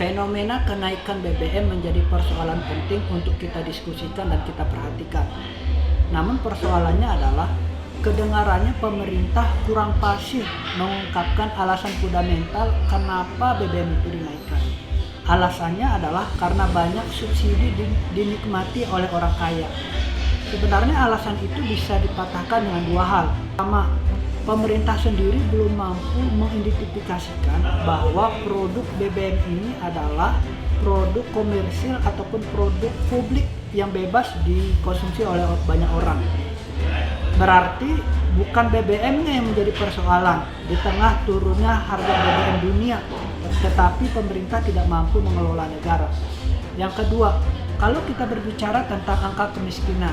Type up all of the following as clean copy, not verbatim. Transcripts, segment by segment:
Fenomena kenaikan BBM menjadi persoalan penting untuk kita diskusikan dan kita perhatikan. Namun persoalannya adalah kedengarannya pemerintah kurang fasih mengungkapkan alasan fundamental kenapa BBM itu dinaikkan. Alasannya adalah karena banyak subsidi dinikmati oleh orang kaya. Sebenarnya alasan itu bisa dipatahkan dengan dua hal. Pertama, pemerintah sendiri belum mampu mengidentifikasikan bahwa produk BBM ini adalah produk komersil ataupun produk publik yang bebas dikonsumsi oleh banyak orang. Berarti bukan BBM-nya yang menjadi persoalan di tengah turunnya harga BBM dunia, tetapi pemerintah tidak mampu mengelola negara. Yang kedua, kalau kita berbicara tentang angka kemiskinan,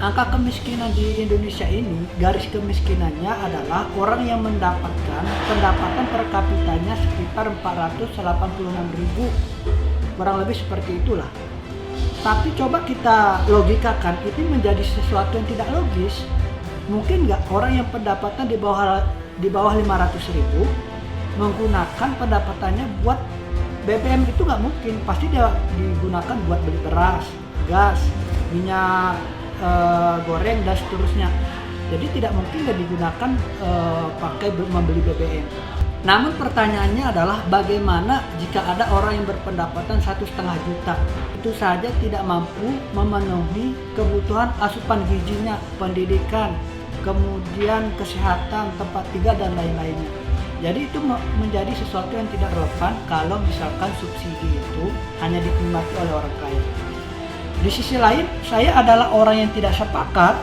angka kemiskinan di Indonesia ini, garis kemiskinannya adalah orang yang mendapatkan pendapatan per kapitanya sekitar 486.000, kurang lebih seperti itulah. Tapi coba kita logikakan, itu menjadi sesuatu yang tidak logis. Mungkin nggak orang yang pendapatan di bawah 500.000 menggunakan pendapatannya buat BBM? Itu nggak mungkin, pasti dia digunakan buat beli beras, gas, minyak goreng dan seterusnya. Jadi tidak mungkin dia digunakan pakai membeli BBM. Namun pertanyaannya adalah bagaimana jika ada orang yang berpendapatan 1,5 juta, itu saja tidak mampu memenuhi kebutuhan asupan gizinya, pendidikan, kemudian kesehatan, tempat tinggal dan lain-lainnya. Jadi itu menjadi sesuatu yang tidak relevan kalau misalkan subsidi itu hanya dinikmati oleh orang kaya. Di sisi lain, saya adalah orang yang tidak sepakat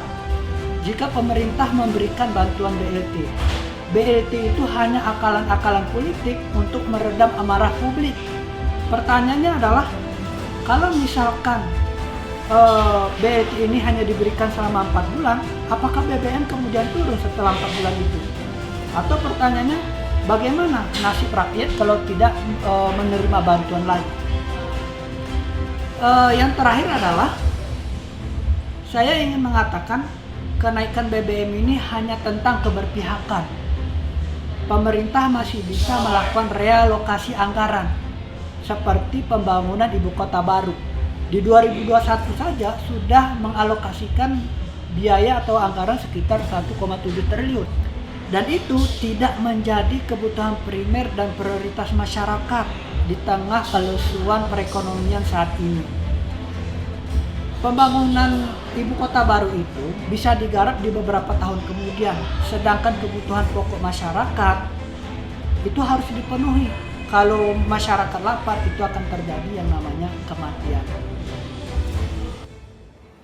jika pemerintah memberikan bantuan BLT. BLT itu hanya akalan-akalan politik untuk meredam amarah publik. Pertanyaannya adalah, kalau misalkan BLT ini hanya diberikan selama 4 bulan, apakah BBM kemudian turun setelah 4 bulan itu? Atau pertanyaannya, bagaimana nasib rakyat kalau tidak menerima bantuan lagi? Yang terakhir adalah, saya ingin mengatakan kenaikan BBM ini hanya tentang keberpihakan. Pemerintah masih bisa melakukan realokasi anggaran seperti pembangunan ibu kota baru. Di 2021 saja sudah mengalokasikan biaya atau anggaran sekitar 1,7 triliun. Dan itu tidak menjadi kebutuhan primer dan prioritas masyarakat di tengah kelesuan perekonomian saat ini. Pembangunan ibu kota baru itu bisa digarap di beberapa tahun kemudian, sedangkan kebutuhan pokok masyarakat itu harus dipenuhi. Kalau masyarakat lapar, itu akan terjadi yang namanya kematian.